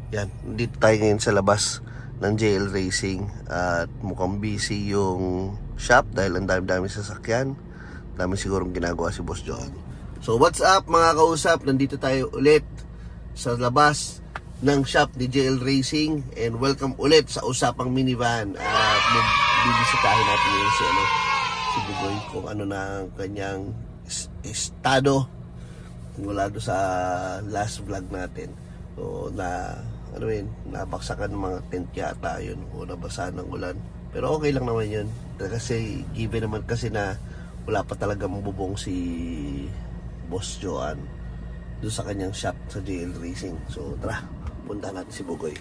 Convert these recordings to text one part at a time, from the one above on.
Yan, dito tayo ngayon sa labas ng JL Racing at mukhang busy yung shop dahil ang dami-dami sasakyan. Dami sigurong ginagawa si Boss John. So what's up mga kausap, nandito tayo ulit sa labas ng shop ni JL Racing and welcome ulit sa usapang minivan. At bibisitahin natin yung si Bugoy kung ano na ang kanyang estado mula doon sa last vlog natin. So nabaksakan ng mga tent yata yun o nabasa ng ulan, pero okay lang naman yun kasi given naman kasi na wala pa talaga mabubong si Boss Joan doon sa kanyang shop sa JL Racing. So tara, punta natin si Bugoy.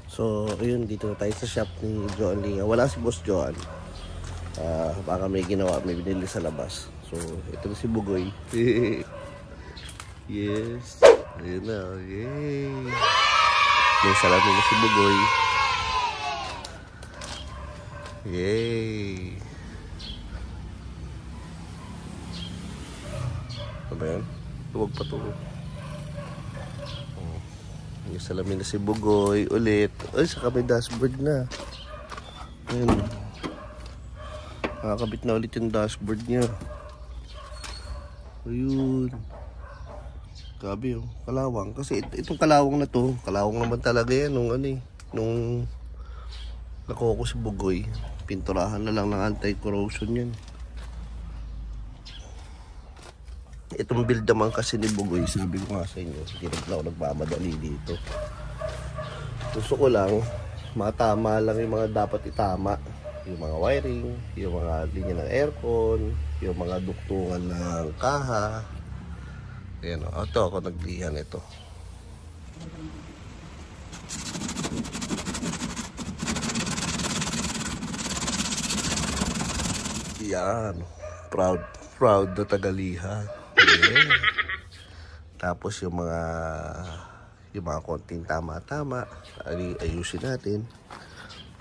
So ayun, dito na tayo sa shop ni Joan Linga. Wala si Boss Joan, baka may ginawa, may binili sa labas. So ito na si Bugoy. Yes, ayun na, yay. May salamin na si Bugoy. Yay. Ano ba yan? Huwag pa tulo. May salamin na si Bugoy ulit. Ay, saka may dashboard na. Ayun, nakakabit na ulit yung dashboard niya. Ayun. Grabe yung kalawang. Kasi itong kalawang na to, kalawang naman talaga yan nung nakoko si Bugoy. Pinturahan na lang ng anti-corrosion yan. Itong build naman kasi ni Bugoy, sabi ko nga sa inyo, hindi na ako nagmamadali dito. Gusto ko lang, matama lang yung mga dapat itama. Yung mga wiring, yung mga linya ng aircon, yung mga duktungan ng kaha. Ayan o, ito ako naglihan ito. Yan, proud na tagaliha. Yeah. Tapos yung mga konting tama-tama, ayusin natin.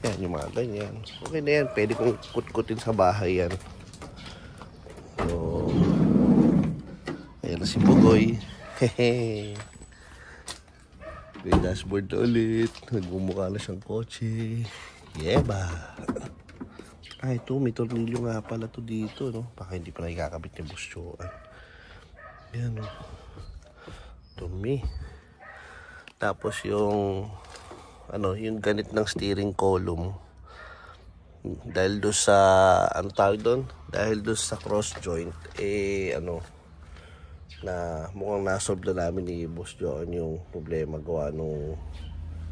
Yan, yung mga ganyan. Okay na yan, pwede kong kut-kutin sa bahay yan. So ayan na si Bugoy. Hehe. May dashboard na ulit. Nagmumukha na siyang kotse. Yeba. Ay, ito. May tornilyo nga pala to dito, no? Baka hindi pa nakikakabit yung Boss Joan. Ayan, no? Dumi. Tapos yung yung ganit ng steering column. Dahil doon sa, tawag doon? Dahil doon sa cross joint, na mukhang nasolve na namin ni Boss John yung problema gawa nung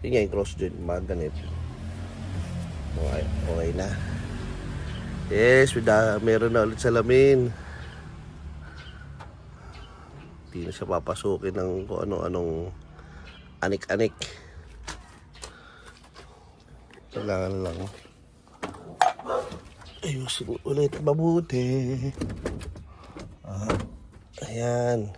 yun nga, yung cross joint mga ganit. Okay na. Yes, meron na ulit salamin. Hindi na siya papasukin ng kung anong anik-anik. Kailangan lang ayusin ulit mabuti. Ayan.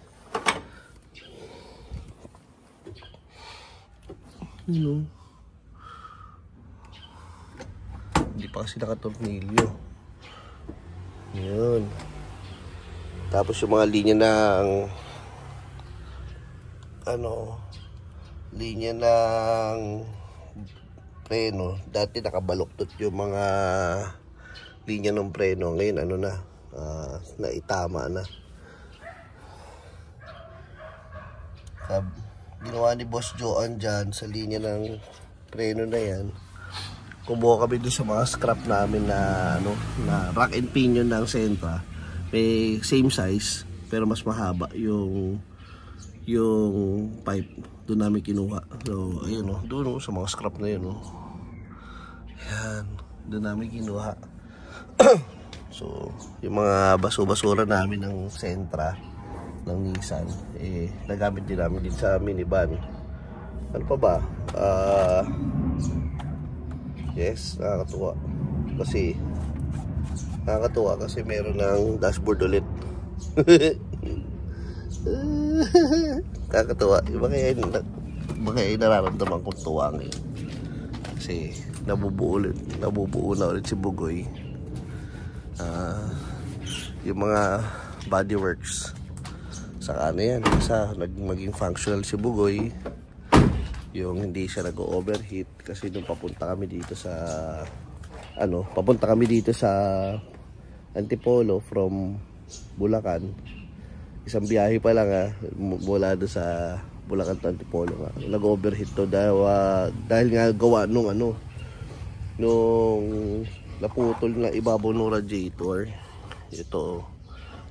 Hindi pa kasi nakatornilyo. Ayan. Tapos yung mga linya ng linya ng preno. Dati nakabaluktot yung mga linya ng preno. Ngayon naitama na. Ginawa ni Boss Joan dyan sa linya ng preno na yan. Kumuha kami doon sa mga scrap namin na rack and pinion ng Sentra. May same size pero mas mahaba yung pipe. Doon namin kinuha. So ayun doon sa mga scrap na yun. Yan, doon namin kinuha. So yung mga basura namin ng Sentra ng Nissan, nagamit din namin din sa minivan. Ano pa ba? Yes, nakakatuwa kasi meron ng dashboard ulit. Kakatuwa. Baka nararamdaman kong tuwa ngayon kasi nabubuo na ulit si Bugoy. Yung mga bodyworks saka ano yan, isa maging functional si Bugoy, yung hindi siya nag-overheat. Kasi nung papunta kami dito sa Antipolo from Bulacan, isang biyahe pa lang mula doon sa Bulacan to Antipolo nag-overheat to dahil nga gawa nung naputol na ibabaw ng radiator. Ito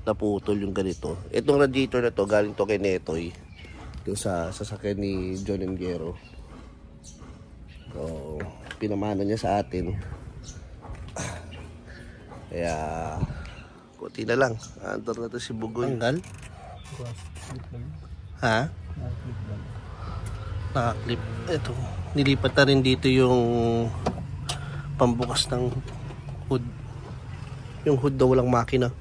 naputol yung ganito. Itong radiator na to galing to kay Netoy, yung sa sasakyan ni John Engero. So pinamana niya sa atin, kaya kunti na lang. Andar na to si Bugoy. Tanggal? Ha? Nakaklip. Ito, nilipat na rin dito yung pambukas ng hood. Yung hood daw walang makina.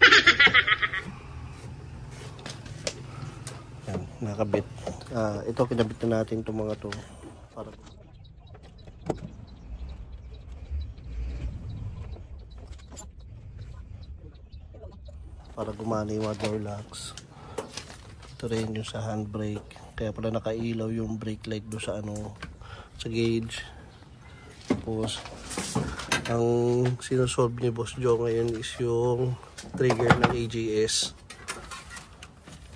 Yan, nakabit. Ito, kinabit na natin itong mga to para gumana yung mga door locks. Ito rin yung sa handbrake, kaya pala nakailaw yung brake light do sa sa gauge. Tapos ang sinusolve ni Boss Joe ngayon is yung trigger ng AGS,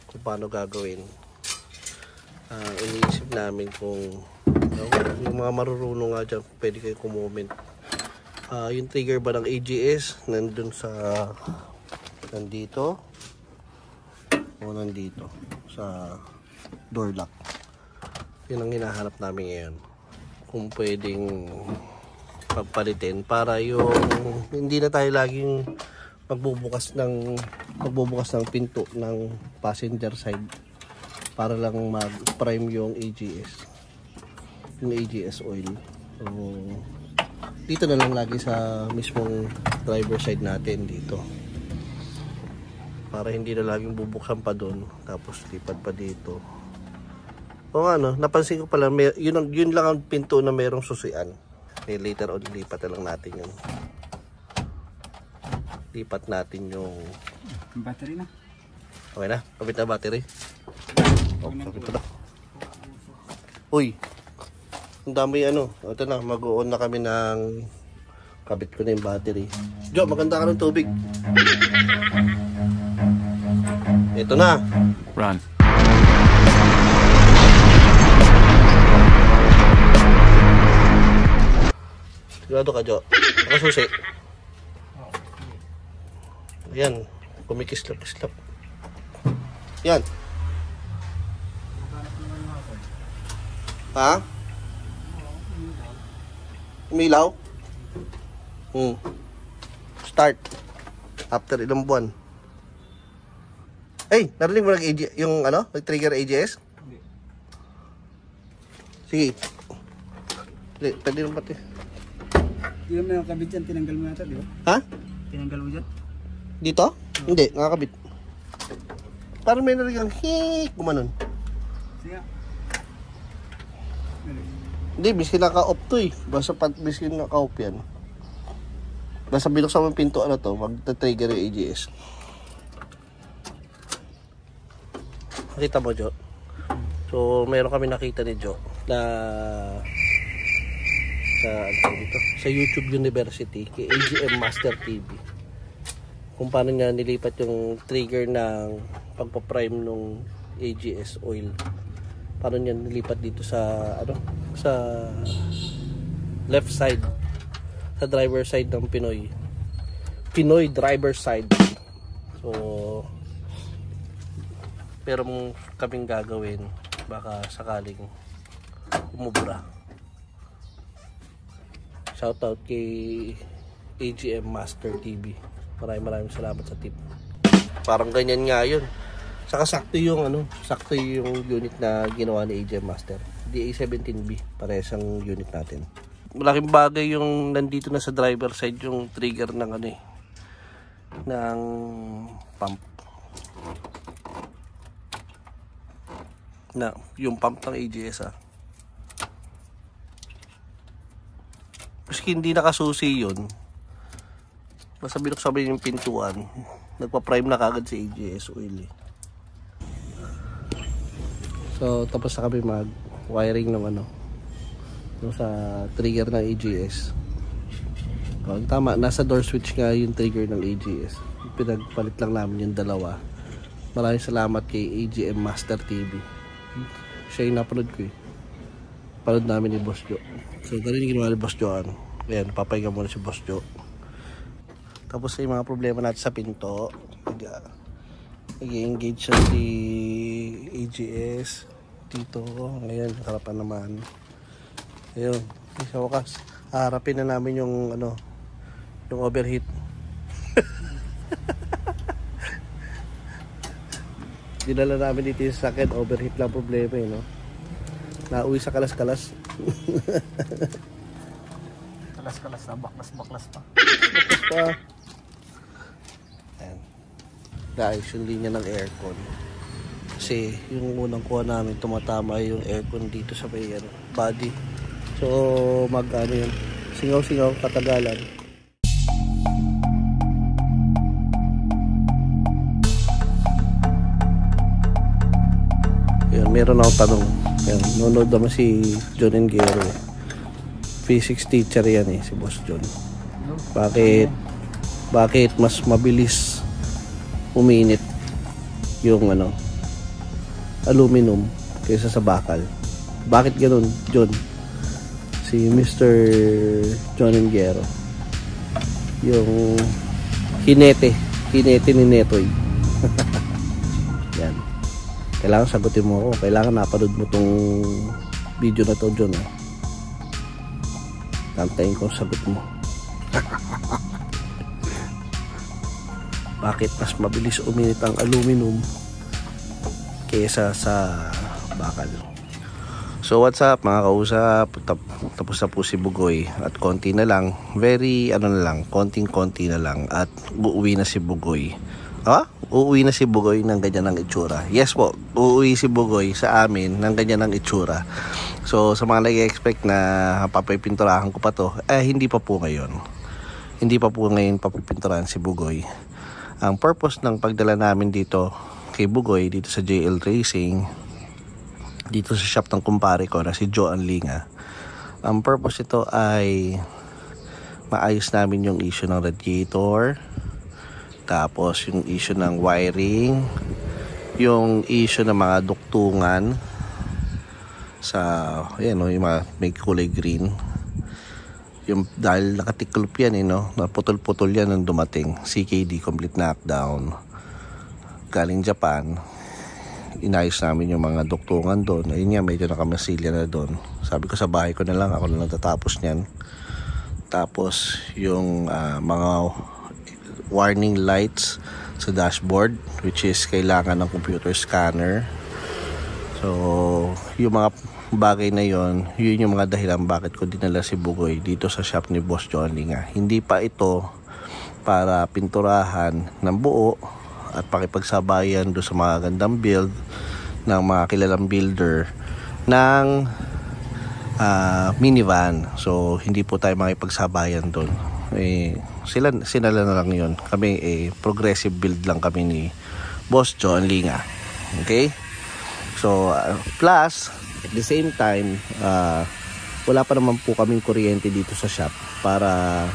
kung paano gagawin. Iniisip namin kung yung mga marurunong nga dyan, pwede kayo comment. Yung trigger ba ng AGS nandun sa nandito o nandito sa door lock? Yun ang hinahanap namin ngayon, kung pwedeng pagpalitin para yung hindi na tayo laging magbubukas ng pinto ng passenger side para lang mag-prime yung AGS oil. So dito na lang lagi sa mismong driver side natin dito, para hindi na laging bubuksan pa doon tapos lipat pa dito. O napansin ko pala yun lang ang pinto na mayroong susian. Later on lipat na lang natin yun. Lipat natin yung battery na. Okay na? Kapit na battery? Kapit na. Uy, ang dami ito na, mag-on na kami ng kabit ko na yung battery. Jo, maganda ka ng tubig. Ito na. Run. Sigurado ka, Jo. Nakasusi. Ayan. Kumikislap-kislap. Yan. Ha? Umilaw? Start. After ilang buwan. Ay, narinig mo yung nag-trigger AGS? Sige. Pwede naman pati. Hindi mo nakakabit yan, tinanggal mo yata, di ba? Ha? Tinanggal mo dyan? Dito? Hindi, nakakabit. Parang may narinig ang hik, gumanon. Sige. Hindi, miskin naka-off to eh. Basta miskin naka-off yan. Basta binuksan mo yung pinto mag-trigger yung AGS. Nakita mo, Jo? So, meron kami nakita ni Jo na sa YouTube University kay AGM Master TV, kung paano niya nilipat yung trigger ng pagpa-prime ng AGS oil. Paano niya nilipat dito sa sa left side, sa driver side ng Pinoy driver side. So pero kaming gagawin, baka sakaling umubra. Shoutout kay AGM Master TV. Maraming salamat sa tip. Parang ganyan nga yun. Saka sakto yung unit na ginawa ni AGM Master. DA17B, parehas ang unit natin. Malaking bagay yung nandito na sa driver side yung trigger ng ng pump. Yung pump ng AGS Maski hindi nakasusi yun, basta binuksan yung pintuan, nagpa-prime na kagad si AGS oil . So tapos na kami mag wiring ng ano, no, sa trigger ng AGS. Tama, nasa door switch nga yung trigger ng AGS. Pinagpalit lang namin yung dalawa. Maraming salamat kay AGM Master TV. Siya yung napanood ko eh. Panood namin ni Boss Joe. So ganun yung ginawa ni Boss Joe. Ayan, papahinga muna si Boss Joe. Tapos yung mga problema natin sa pinto, nag-engage siya si AGS dito. Ngayon, harapan naman. Ayun, sa wakas, harapin na namin yung ano, yung overheat. Dinala namin dito sa akin, overheat lang problema eh, no? Nauwi sa kalas-kalas. Kalas-kalas na, baklas-baklas pa. Baklas pa. Ayan. Guys, yung linya ng aircon. Kasi yung unang kuha namin, tumatama yung aircon dito sa may ano, body. So, ano yun, singaw-singaw, katagalan. Ayan, meron akong tanong. Ayan, nanonood naman si John Engero. Physics teacher yan eh, si Boss John. Bakit mas mabilis uminit yung ano, aluminum kaysa sa bakal? Bakit ganun, John? Si Mr. John Engero, yung hinete ni Netoy. Yan, kailangan sagutin mo ako, kailangan napanood mo tong video na to, John. Tantayin ko sagot mo. Bakit mas mabilis uminit ang aluminum kaysa sa bakal? So what's up mga kausap, tapos na po si Bugoy at konti na lang, very ano na lang, konting-konti na lang at uuwi na si Bugoy. Uuwi na si Bugoy ng ganyan ng itsura. Yes po, uuwi si Bugoy sa amin ng ganyan ng itsura. So sa mga nag-expect na papipinturahan ko pa to, hindi pa po ngayon. Hindi pa po ngayon papipinturahan si Bugoy. Ang purpose ng pagdala namin dito kay Bugoy, dito sa JL Racing, dito sa shop ng kumpare ko na si Joe Anlinga, ang purpose ito ay maayos namin yung issue ng radiator, tapos yung issue ng wiring, yung issue ng mga duktungan sa, ayan o, yung mga may kulay green, yung dahil nakatiklop yan eh, no? Naputol-putol yan nung dumating. CKD, complete knockdown, galing Japan. Inayos namin yung mga duktungan doon. Ayun nga, medyo nakamasilya na doon. Sabi ko sa bahay ko na lang, ako na lang tatapos niyan. Tapos yung mga warning lights sa dashboard, which is kailangan ng computer scanner. So yung mga bagay na yon, yun yung mga dahilan bakit ko dinala si Bugoy dito sa shop ni Boss John Linga. Hindi pa ito para pinturahan ng buo at pakipagsabayan doon sa mga gandang build ng mga kilalang builder ng minivan. So hindi po tayo makipagsabayan doon. Sila na lang yun. Kami progressive build lang kami ni Boss John Linga. Okay? So plus at the same time, wala pa naman po kaming kuryente dito sa shop para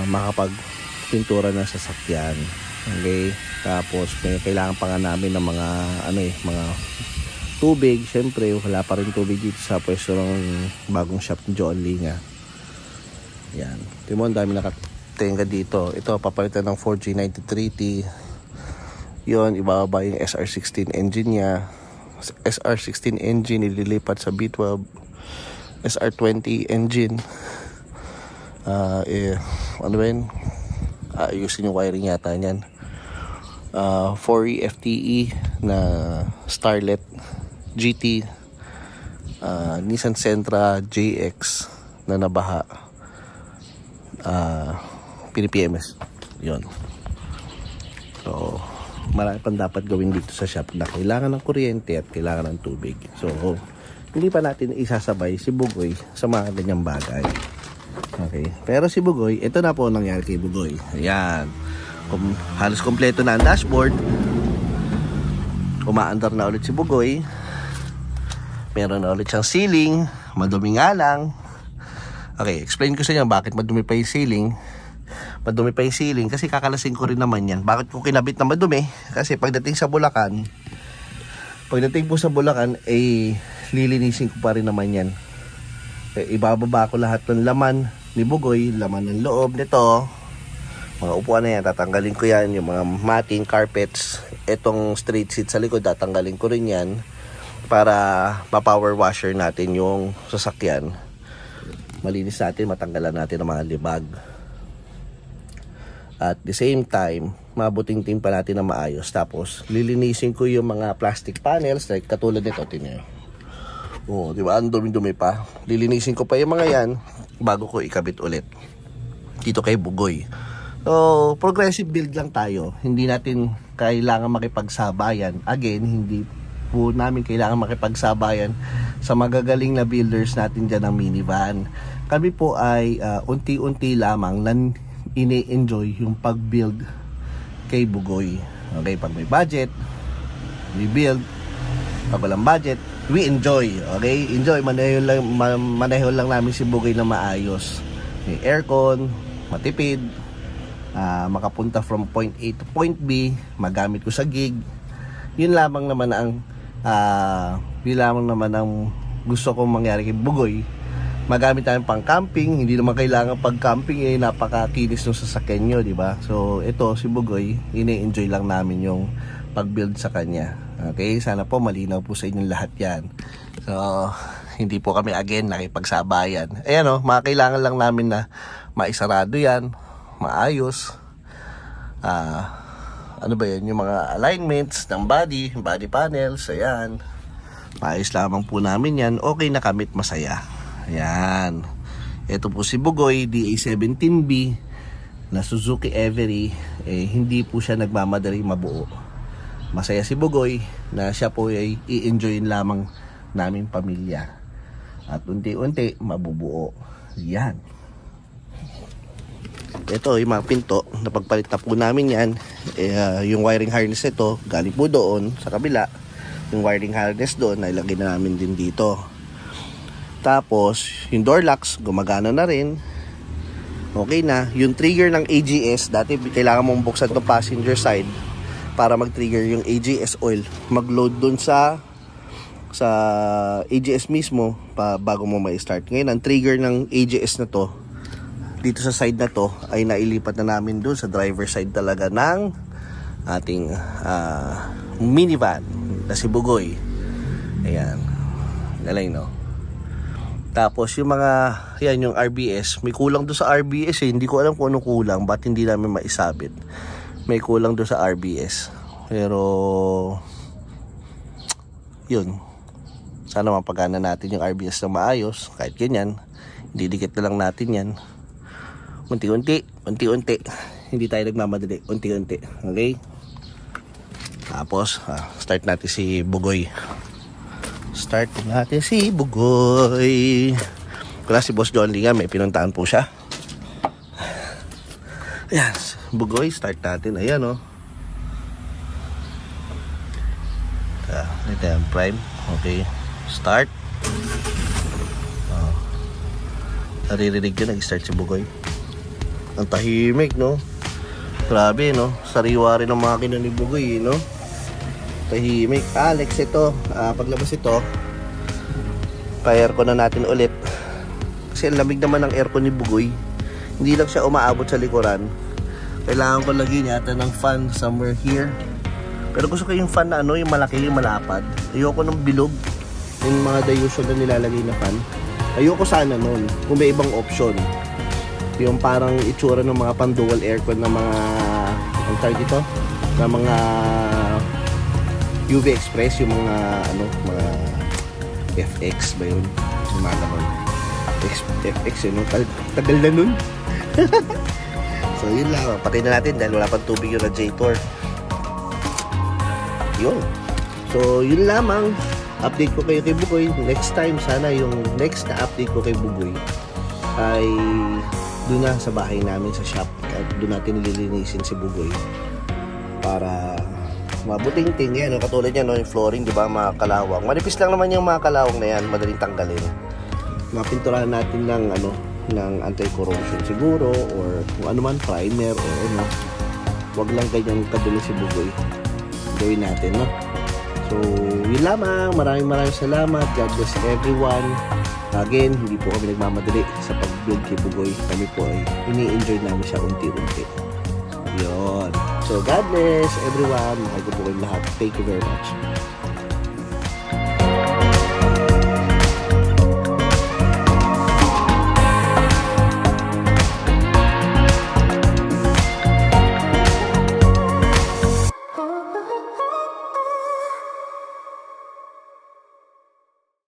makapagpintura ng sasakyan. Okay, tapos may kailangan pa nga namin ng mga mga tubig. Syempre wala pa rin tubig dito sa pwesto ng bagong shop ni John Linga. Yan, timon, dami nakatenga dito. Ito papalitan ng 4G93T. Yon, ibababa yung SR16 engine niya. SR16 engine ililipat sa B12 SR20 engine. Ano ba yun? Ayusin yung wiring yata niyan. 4E FTE na Starlet GT, Nissan Sentra JX na nabaha, PPMS yun. So marami pang dapat gawin dito sa shop na kailangan ng kuryente at kailangan ng tubig. So hindi pa natin isasabay si Bugoy sa mga ganyang bagay. Okay, pero si Bugoy, ito na po nangyari kay Bugoy. Ayan, halos kompleto na ang dashboard. umaandar na ulit si Bugoy. Meron na ulit siyang ceiling. Madumi nga lang. Okay, explain ko sa inyo bakit madumi pa yung ceiling. Madumi pa yung ceiling kasi kakalasin ko rin naman yan. Bakit ko kinabit na madumi? Kasi pagdating po sa Bulacan, lilinisin ko pa rin naman yan. Ibababa ko lahat ng laman ni Bugoy, laman ng loob nito. Mga upuan na yan, tatanggalin ko yan. Yung mga matting, carpets, etong street seat sa likod, tatanggalin ko rin yan para ma-power washer natin yung sasakyan. Malinis natin, matanggalan natin ang mga libag. At the same time, mabuting-ting pa natin na maayos. Tapos, lilinisin ko yung mga plastic panels, like katulad nito, tingnan nyo. Oh, di ba? Ang dumi-dumi pa. Lilinisin ko pa yung mga yan bago ko ikabit ulit dito kay Bugoy. So, progressive build lang tayo. Hindi natin kailangan makipagsabayan. Again, hindi po namin kailangan makipagsabayan sa magagaling na builders natin dyan ng minivan. Kami po ay unti-unti lamang ini-enjoy yung pag-build kay Bugoy. Okay, pag may budget, we build. Pag walang budget, we enjoy. Okay, enjoy. Manahol lang namin si Bugoy na maayos. May aircon, matipid, makapunta from point A to point B, magamit ko sa gig. Yun lamang naman ang gusto kong mangyari kay Bugoy. Magamit tayo pang camping, hindi naman kailangan pag camping napakakinis ng sasakyan nyo, di ba? So ito si Bugoy, ini-enjoy lang namin yung pag-build sa kanya. Okay, sana po malinaw po sa inyong lahat yan. So hindi po kami again nakipagsabayan. Ayan o, makakailangan lang namin na maisarado yan, maayos. Ano ba yan, yung mga alignments ng body panels, ayan. Maayos lamang po namin yan. Okay na kamit, masaya. Ayan. Ito po si Bugoy, DA17B na Suzuki Every. Hindi po siya nagmamadali mabuo. Masaya si Bugoy na siya po ay i-enjoyin lamang naming pamilya. At unti-unti mabubuo. Yan. Ito yung mga pinto, napagpalit na po namin yan. Yung wiring harness ito galing po doon sa kabila. Yung wiring harness doon nailagay na namin din dito. Tapos yung door locks gumagana na rin. Okay na. Yung trigger ng AGS, dati kailangan mong buksan itong passenger side para mag-trigger yung AGS oil, mag-load doon sa AGS mismo bago mo ma-start. Ngayon ang trigger ng AGS na to dito sa side na to ay nailipat na namin doon sa driver side talaga ng ating minivan na si Bugoy. Ayan, galing no. Tapos yung mga yan, yung RBS, may kulang doon sa RBS hindi ko alam kung anong kulang, ba't hindi namin maisabit. May kulang doon sa RBS, pero yun, sana mapagana natin yung RBS na maayos. Kahit ganyan, didikit na lang natin yan unti-unti, hindi tayo nagmamadali, unti-unti. Okay, tapos start natin si Bugoy. Kaya si Boss John Lee nga, may pinuntahan po siya. Ayan, Bugoy, start natin. Ayan o. Ito yung prime. Okay, start. Naririnig yun, nag-start si Bugoy. Ang tahimik, no? Grabe, no? Sariwa rin ang makina ni Bugoy, no? Tahimik. Alex, ito. Paglabas ito, pa-aircon na natin ulit. Kasi ang lamig naman ng aircon ni Bugoy. Hindi lang siya umaabot sa likuran. Kailangan ko lagyan yata ng fan somewhere here. Pero gusto ko yung fan na ano, yung malaki, yung malapad. Ayoko ng bilog. Yung mga usual na nilalagay na fan. Ayoko sana nun, kung may ibang option. Yung parang itsura ng mga pan-dual aircon na mga, ang tawag dito, na mga UV Express, yung mga ano, mga FX ba yun? Yung mga naman FX yun, tagal na nun. So yun lang, patay na natin dahil wala pang tubig yung radiator. Yun. So yun lamang, update ko kayo kay Bugoy. Next time, sana yung next na update ko kay Bugoy ay doon na sa bahay namin sa shop, at doon natin lilinisin si Bugoy para mabuting-ting yan, katulad yan, no, yung flooring, di ba, mga kalawang. Manipis lang naman yung mga kalawang na yan, madaling tanggalin. Mapinturahan natin ng ng anti-corrosion siguro, or kung ano man, primer or ano. Wag lang ganyan kadulo si Bugoy. Gawin natin, no? So, yun lamang. Maraming salamat. God bless everyone. Again, hindi po kami nagmamadali sa pag-build kay Bugoy. Kami po ay ini-enjoy namin siya unti-unti. Yun. So, God bless everyone. Mahal ko po kayong lahat. Thank you very much.